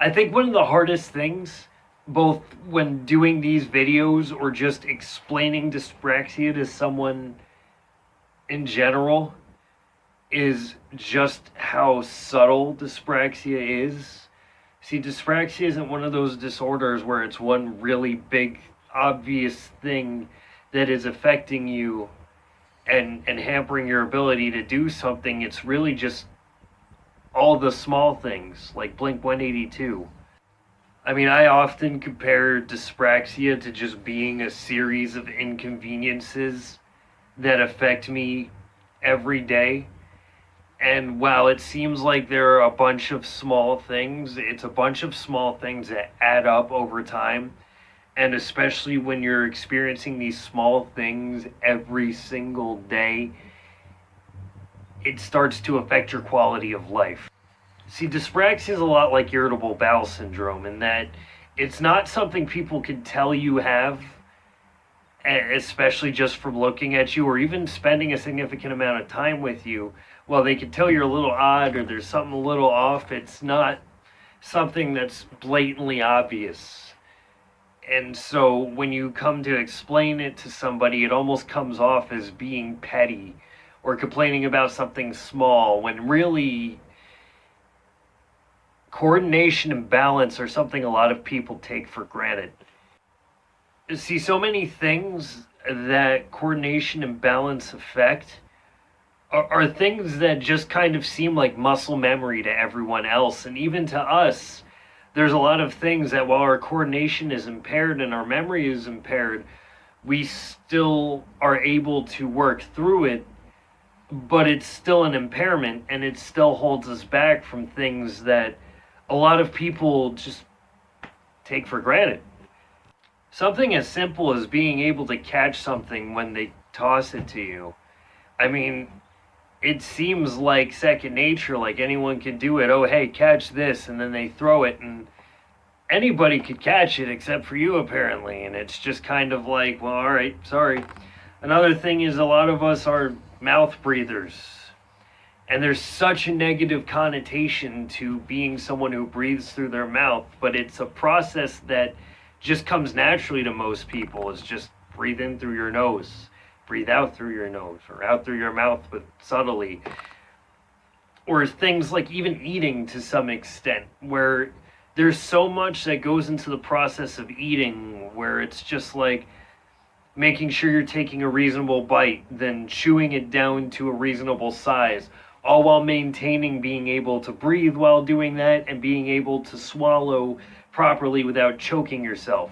I think one of the hardest things, both when doing these videos or just explaining dyspraxia to someone in general, is just how subtle dyspraxia is. See, dyspraxia isn't one of those disorders where it's one really big, obvious thing that is affecting you and hampering your ability to do something. It's really just all the small things, like Blink 182. I mean, I often compare dyspraxia to just being a series of inconveniences that affect me every day. And while it seems like there are a bunch of small things, it's a bunch of small things that add up over time. And especially when you're experiencing these small things every single day, it starts to affect your quality of life. See, dyspraxia is a lot like irritable bowel syndrome in that it's not something people can tell you have, especially just from looking at you or even spending a significant amount of time with you. Well, they can tell you're a little odd or there's something a little off. It's not something that's blatantly obvious. And so when you come to explain it to somebody, it almost comes off as being petty or complaining about something small, when really coordination and balance are something a lot of people take for granted. See, so many things that coordination and balance affect are things that just kind of seem like muscle memory to everyone else. And even to us, there's a lot of things that while our coordination is impaired and our memory is impaired, we still are able to work through it, but it's still an impairment and it still holds us back from things that a lot of people just take for granted. Something as simple as being able to catch something when they toss it to you. I mean, it seems like second nature, like anyone can do it. Oh, hey, catch this, and then they throw it, and anybody could catch it except for you, apparently. And it's just kind of like, well, all right, sorry. Another thing is a lot of us are mouth breathers. And there's such a negative connotation to being someone who breathes through their mouth, but it's a process that just comes naturally to most people. Is just breathe in through your nose, breathe out through your nose, or out through your mouth, but subtly. Or things like even eating to some extent, where there's so much that goes into the process of eating, where it's just like making sure you're taking a reasonable bite, then chewing it down to a reasonable size, all while maintaining being able to breathe while doing that and being able to swallow properly without choking yourself.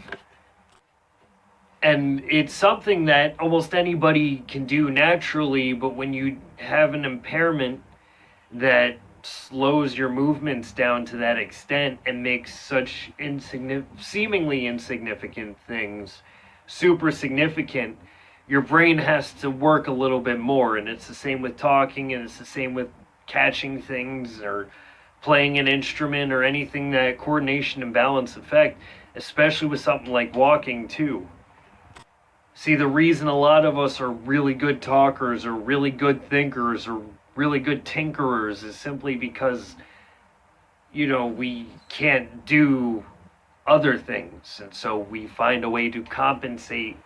And it's something that almost anybody can do naturally, but when you have an impairment that slows your movements down to that extent and makes such seemingly insignificant things super significant, your brain has to work a little bit more. And it's the same with talking, and it's the same with catching things or playing an instrument or anything that coordination and balance affect, especially with something like walking too. See, the reason a lot of us are really good talkers or really good thinkers or really good tinkerers is simply because, we can't do other things. And so we find a way to compensate,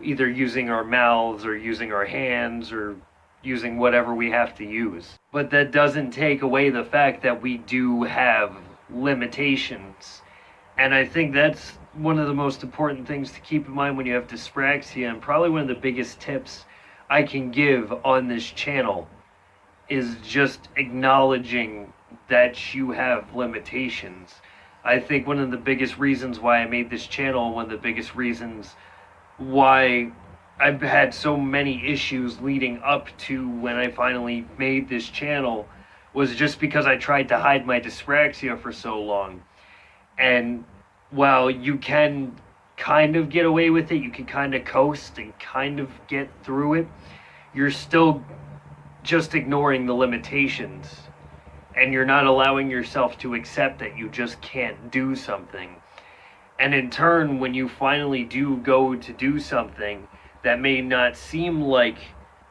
either using our mouths or using our hands or using whatever we have to use. But that doesn't take away the fact that we do have limitations. And I think that's one of the most important things to keep in mind when you have dyspraxia, and probably one of the biggest tips I can give on this channel is just acknowledging that you have limitations. I think one of the biggest reasons why I made this channel, one of the biggest reasons why I've had so many issues leading up to when I finally made this channel, was just because I tried to hide my dyspraxia for so long. And while you can kind of get away with it, you can kind of coast and kind of get through it, you're still just ignoring the limitations. And you're not allowing yourself to accept that you just can't do something. And in turn, when you finally do go to do something that may not seem like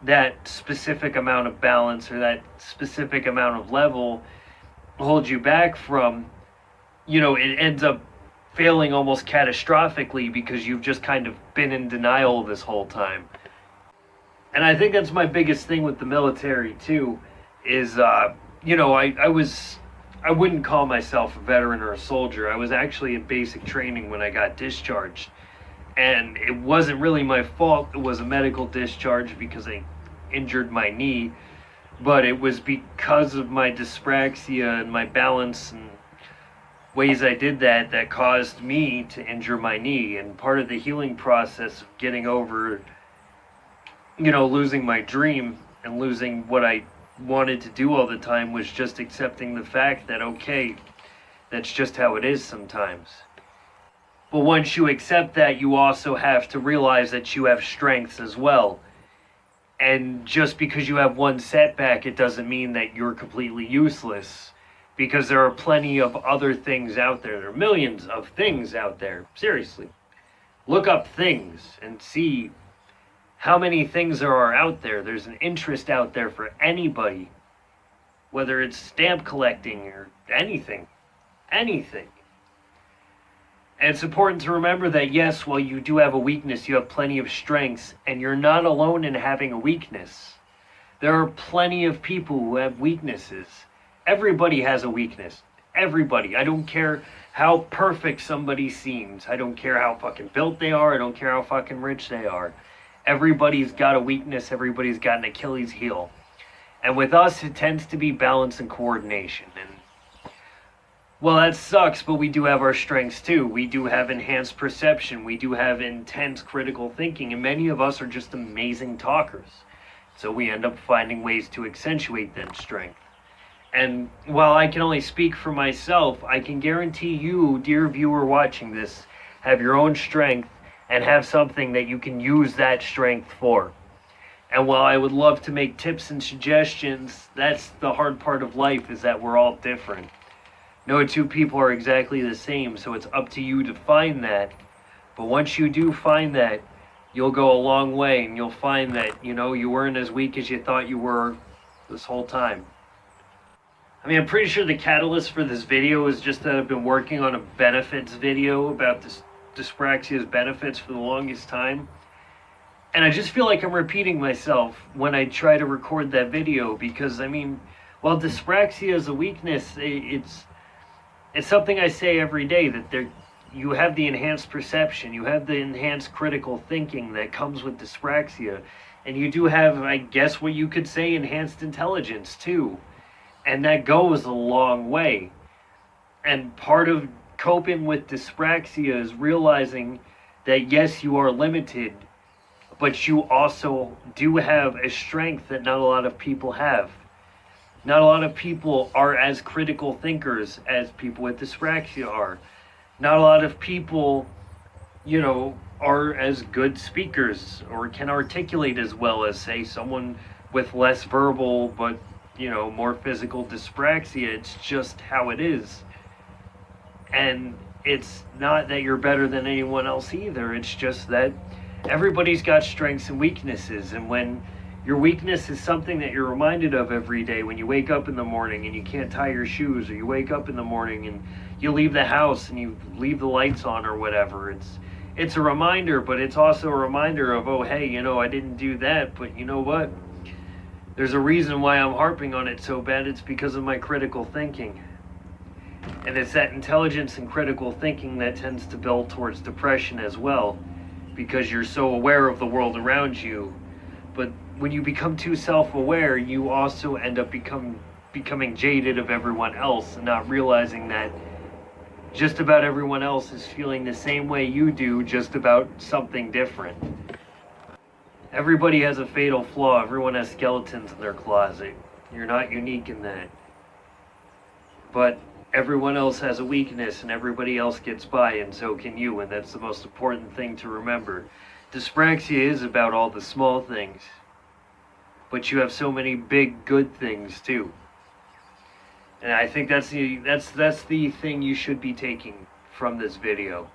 that specific amount of balance or that specific amount of level holds you back from, it ends up failing almost catastrophically because you've just kind of been in denial this whole time. And I think that's my biggest thing with the military too, is I wouldn't call myself a veteran or a soldier. I was actually in basic training when I got discharged, and it wasn't really my fault. It was a medical discharge because I injured my knee, but it was because of my dyspraxia and my balance and ways I did that caused me to injure my knee. And part of the healing process of getting over, losing my dream and losing what I wanted to do all the time was just accepting the fact that, okay, that's just how it is sometimes. But once you accept that, you also have to realize that you have strengths as well. And just because you have one setback, it doesn't mean that you're completely useless. Because there are plenty of other things out there. There are millions of things out there. Seriously. Look up things and see how many things there are out there. There's an interest out there for anybody. Whether it's stamp collecting or anything. Anything. And it's important to remember that, yes, while you do have a weakness, you have plenty of strengths. And you're not alone in having a weakness. There are plenty of people who have weaknesses. Everybody has a weakness. Everybody. I don't care how perfect somebody seems. I don't care how fucking built they are. I don't care how fucking rich they are. Everybody's got a weakness. Everybody's got an Achilles heel. And with us, it tends to be balance and coordination. And, well, that sucks, but we do have our strengths too. We do have enhanced perception. We do have intense critical thinking. And many of us are just amazing talkers. So we end up finding ways to accentuate that strength. And while I can only speak for myself, I can guarantee you, dear viewer watching this, have your own strength and have something that you can use that strength for. And while I would love to make tips and suggestions, that's the hard part of life, is that we're all different. No two people are exactly the same, so it's up to you to find that. But once you do find that, you'll go a long way, and you'll find that, you weren't as weak as you thought you were this whole time. I mean, I'm pretty sure the catalyst for this video is just that I've been working on a benefits video about this dyspraxia's benefits for the longest time. And I just feel like I'm repeating myself when I try to record that video because, I mean, while dyspraxia is a weakness, it's something I say every day, that you have the enhanced perception, you have the enhanced critical thinking that comes with dyspraxia, and you do have, I guess what you could say, enhanced intelligence too. And that goes a long way. And part of coping with dyspraxia is realizing that yes, you are limited, but you also do have a strength that not a lot of people have. Not a lot of people are as critical thinkers as people with dyspraxia are. Not a lot of people, are as good speakers or can articulate as well as, say, someone with less verbal but more physical dyspraxia. It's just how it is. And it's not that you're better than anyone else either. It's just that everybody's got strengths and weaknesses. And when your weakness is something that you're reminded of every day, when you wake up in the morning and you can't tie your shoes, or you wake up in the morning and you leave the house and you leave the lights on or whatever, it's a reminder, but it's also a reminder of, oh, hey, I didn't do that, but you know what? There's a reason why I'm harping on it so bad. It's because of my critical thinking. And it's that intelligence and critical thinking that tends to build towards depression as well, because you're so aware of the world around you. But when you become too self-aware, you also end up becoming jaded of everyone else and not realizing that just about everyone else is feeling the same way you do, just about something different. Everybody has a fatal flaw. Everyone has skeletons in their closet. You're not unique in that. But everyone else has a weakness, and everybody else gets by, and so can you, and that's the most important thing to remember. Dyspraxia is about all the small things, but you have so many big good things too. And I think that's the thing you should be taking from this video.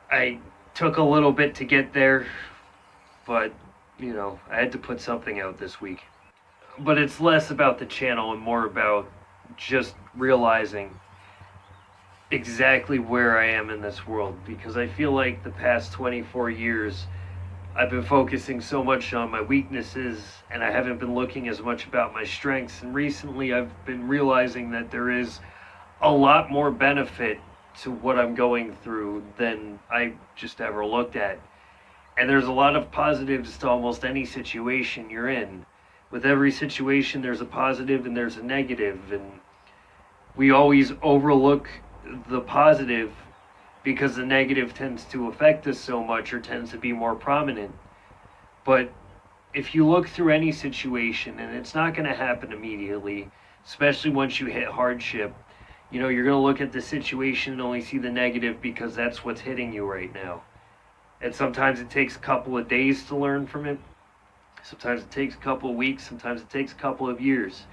I took a little bit to get there, but I had to put something out this week. But it's less about the channel and more about just realizing exactly where I am in this world, because I feel like the past 24 years I've been focusing so much on my weaknesses and I haven't been looking as much about my strengths. And recently I've been realizing that there is a lot more benefit to what I'm going through than I just ever looked at. And there's a lot of positives to almost any situation you're in. With every situation, there's a positive and there's a negative, and we always overlook the positive because the negative tends to affect us so much or tends to be more prominent. But if you look through any situation, and it's not going to happen immediately, especially once you hit hardship, you're going to look at the situation and only see the negative because that's what's hitting you right now. And sometimes it takes a couple of days to learn from it. Sometimes it takes a couple of weeks. Sometimes it takes a couple of years.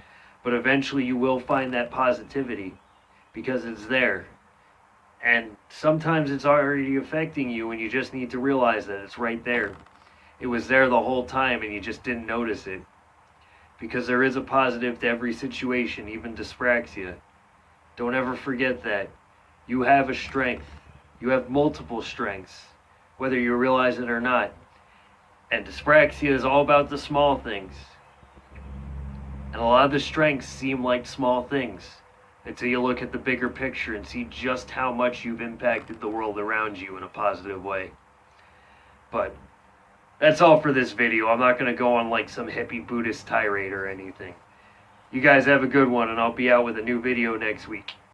But eventually you will find that positivity because it's there. And sometimes it's already affecting you and you just need to realize that it's right there. It was there the whole time and you just didn't notice it. Because there is a positive to every situation, even dyspraxia. Don't ever forget that. You have a strength. You have multiple strengths, whether you realize it or not. And dyspraxia is all about the small things. And a lot of the strengths seem like small things until you look at the bigger picture and see just how much you've impacted the world around you in a positive way. But that's all for this video. I'm not going to go on like some hippie Buddhist tirade or anything. You guys have a good one, and I'll be out with a new video next week.